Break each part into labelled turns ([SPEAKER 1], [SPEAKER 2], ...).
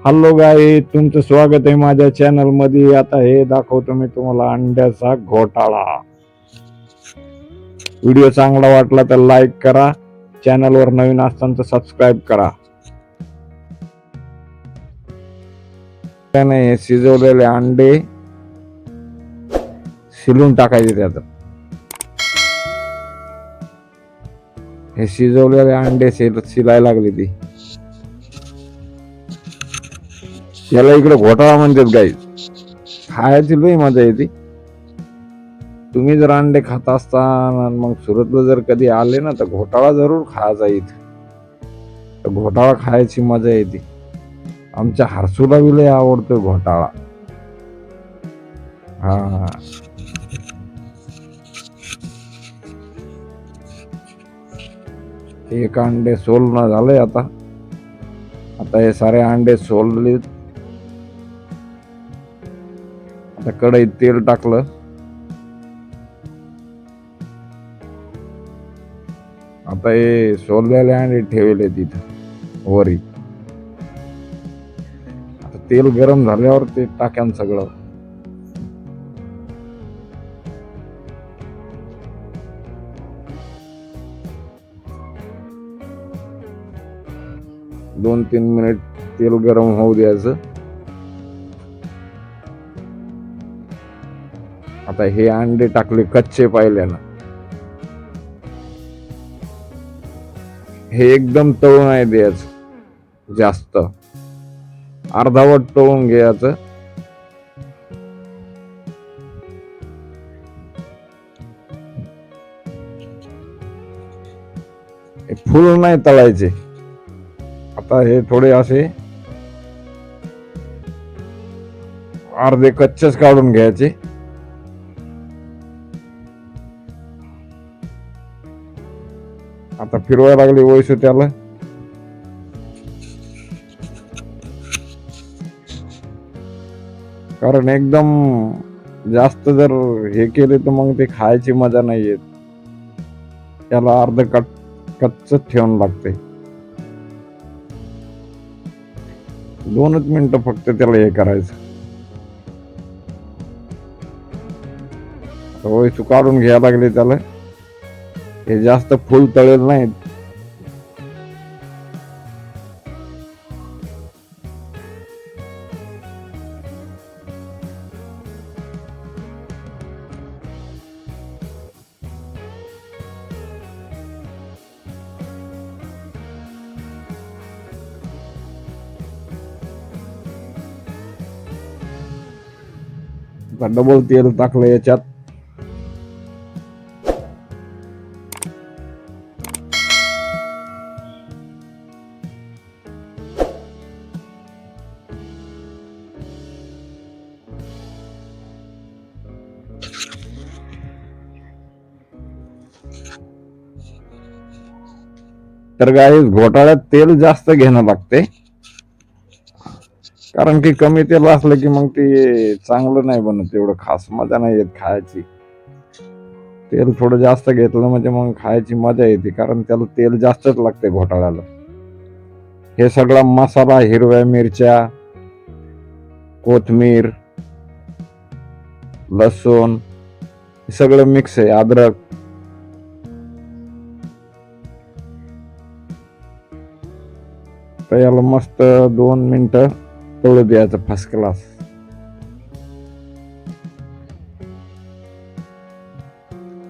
[SPEAKER 1] Hello गाई, तुमचं स्वागत आहे माझ्या चॅनल मध्ये. आता हे दाखवतो मी तुम्हाला अंड्याचा घोटाळा. व्हिडिओ चांगला वाटला तर लाईक करा, चॅनल वर नवीन असताना सबस्क्राईब करा. त्याने शिजवलेले अंडे शिलून टाकायचे त्यात. हे शिजवलेले अंडे शिलायला लागले ती. याला इकडे घोटाळा म्हणतात गाई. खायची लई मजा येते. तुम्ही जर अंडे खात असता मग सुरतला जर कधी आले ना तर घोटाळा जरूर खायचा इथे. घोटाळा खायची मजा येते. आमच्या हर्सूला बी लय आवडतो घोटाळा. हा, एक अंडे सोलणं झालंय आता. आता हे सारे अंडे सोलले. आता कढईत तेल टाकलं. आता हे सोललेले अंडे ठेवले तिथं वरी. आता तेल गरम झाल्यावर ते टाक्यान सगळं. दोन 3 मिनिट तेल गरम होऊ द्यायचं. आता हे अंडे टाकले कच्चे पाहिल्यानं. हे एकदम तळून नाही द्यायचं जास्त, अर्धावट तळून घ्यायचं. फुल नाही तळायचे. आता हे थोडे असे अर्धे कच्चेच काढून घ्यायचे. आता फिरवायला लागली वयसू त्याला. कारण एकदम जास्त जर हे केले तर मग ते खायची मजा नाही येत. त्याला अर्ध कच्च ठेवून लागते. 2च मिनिटं फक्त त्याला हे करायचं. वयसू काढून घ्यायला लागले त्याला. हे जास्त फुल तळेल नाहीत. डबल तेल टाकलं याच्यात. तर गाईस, घोटाळ्यात तेल जास्त घेणं लागते. कारण की कमी तेल असलं की मग ते चांगलं नाही बनत. एवढं खास मजा नाही येत खायची. तेल थोडं जास्त घेतलं म्हणजे मग खायची मजा येते. कारण त्याला तेल जास्तच लागते घोटाळ्याला. हे सगळा मसाला, हिरव्या मिरच्या, कोथमीर, लसूण सगळं मिक्स आहे, अद्रक. तर याला मस्त 2 मिनिटं तळू द्यायचं फर्स्ट क्लास.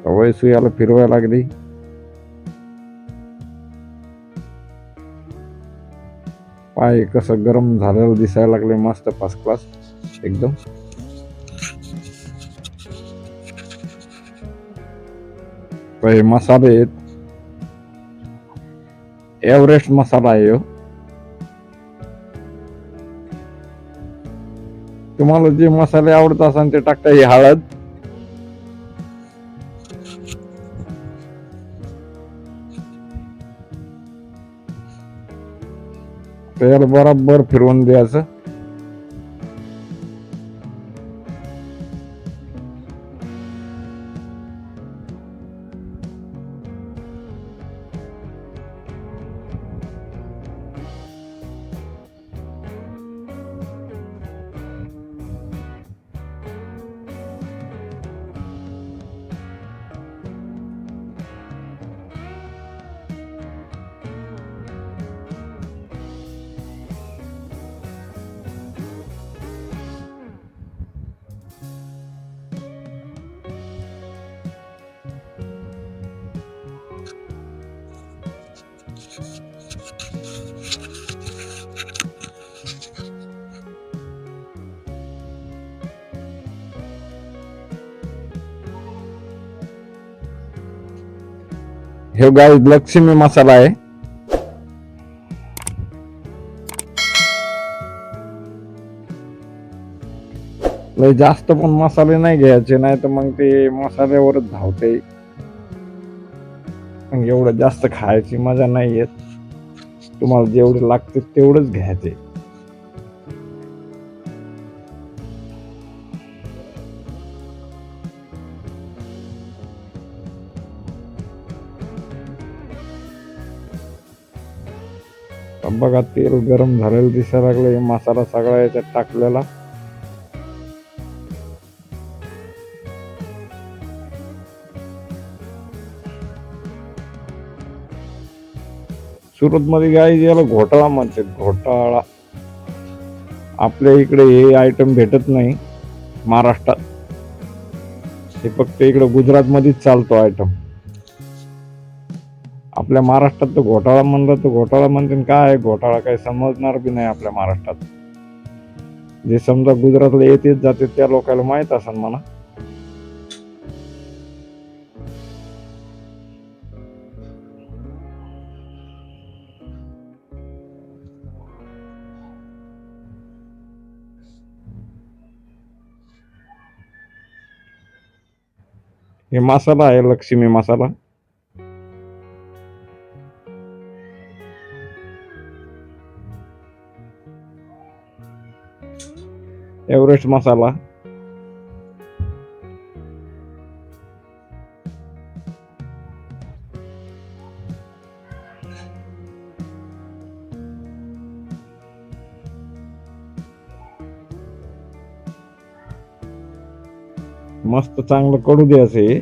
[SPEAKER 1] वयसू याला फिरवायला लागली. पाय कसं गरम झालेलं दिसायला लागले. मस्त फर्स्ट क्लास एकदम. हे मसाले आहेत. एव्हरेस्ट मसाला आहे. तुम्हाला जे मसाले आवडत असेल ते टाकता. ही हळद, त्याला बरोबर फिरवून द्यायचं. हे गाईज लक्ष्मी मसाला आहे. लय जास्त पण मसाले नाही घ्यायचे, नाही तर मग ते मसाल्यावरच धावते. एवढं जास्त खायची मजा नाही येत. तुम्हाला जेवढे लागते तेवढंच घ्यायचे. बघा तेल गरम झालेलं दिसायला लागलं. मसाला सगळा याच्यात टाकलेला. सुरत मध्ये गाई याला घोटाळा म्हणतात. घोटाळा. आपल्या इकडे हे आयटम भेटत नाही महाराष्ट्रात. हे फक्त इकडे गुजरात मध्येच चालतो आयटम. आपल्या महाराष्ट्रात तर घोटाळा म्हणलं तर घोटाळा म्हणते. काय घोटाळा काही समजणार बी नाही आपल्या महाराष्ट्रात. जे समजा गुजरातला येतेच जाते त्या लोकांना माहित असेल म्हणा. हे मसाला आहे लक्ष्मी मसाला. एव्हरेस्ट मसाला. मस्त चांगलं कडू द्यायचं हे.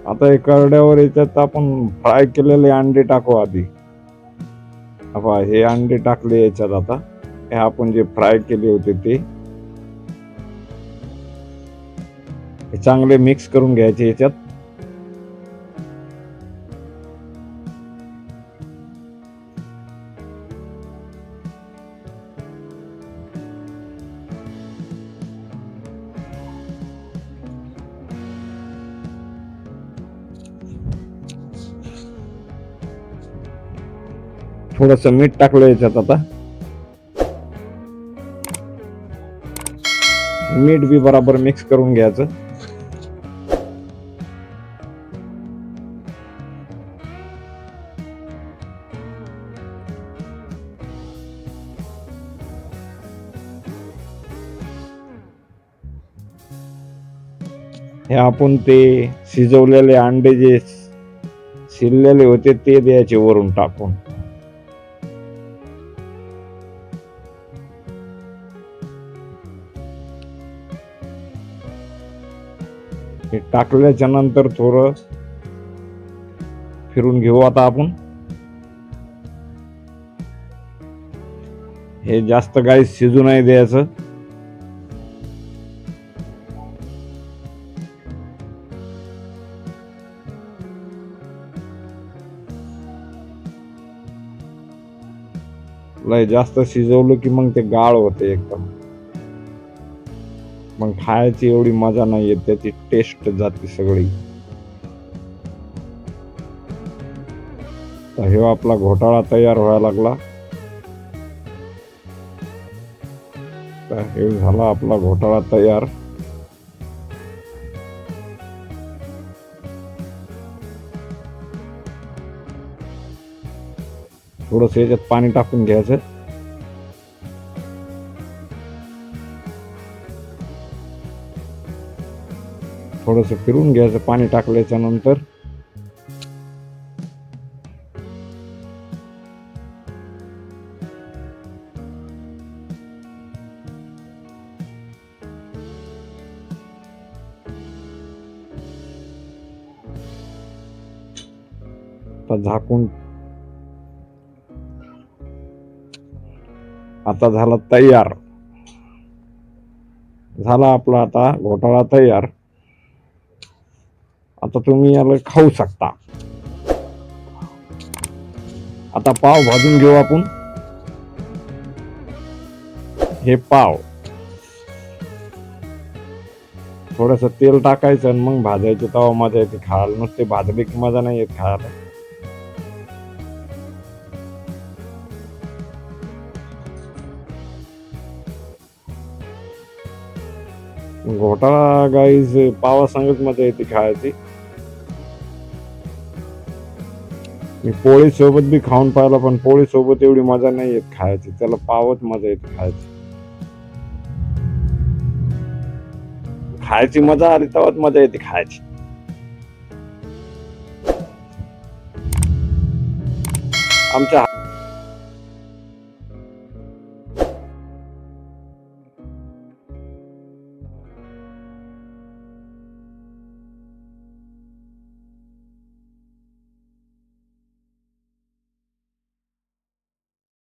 [SPEAKER 1] आता हे करड्यावर याच्यात आपण फ्राय केलेले अंडे टाकू आधी. हे अंडे टाकले याच्यात. आता हे आपण जे फ्राय केले होते ते चांगले मिक्स करून घ्यायचे याच्यात. थोडस मीठ टाकलं याच्यात. आता मीठ बी बराबर मिक्स करून घ्यायचं. हे आपण ते शिजवलेले अंडे जे शिजलेले होते ते द्यायचे वरून टाकून. हे टाकल्याच्या नंतर थोडं फिरून घेऊ आता आपण. हे जास्त काही शिजू नाही द्यायचं. लय जास्त शिजवलं की मग ते गाळ होते एकदम. मग खायची एवढी मजा नाही येत. त्याची टेस्ट जाते सगळी. तर हे आपला घोटाळा तयार व्हायला लागला. तर हे झाला आपला घोटाळा तयार. थोडस याच्यात पाणी टाकून घ्यायचं. थोडस फिरून घ्यायचं पाणी टाकल्याच्या नंतर. झाकून आता झाला तयार. झाला आपला आता घोटाळा तयार. आता तुम्ही याला खाऊ शकता. आता पाव भाजून घेऊ आपण. हे पाव थोडस तेल टाकायचं आणि मग भाजायचे, तेव्हा मजा येते खायला. नुसते भाजले की मजा नाही येत खायला. घोटाळा गाईज पावा संगत मजा येते खायची. मी पोळी सोबत बी खाऊन पाहिला, पण पोळी सोबत एवढी मजा नाही येत खायची. त्याला पावच मजा येते खायची. खायची मजा आली तेव्हाच मजा येते खायची. आमच्या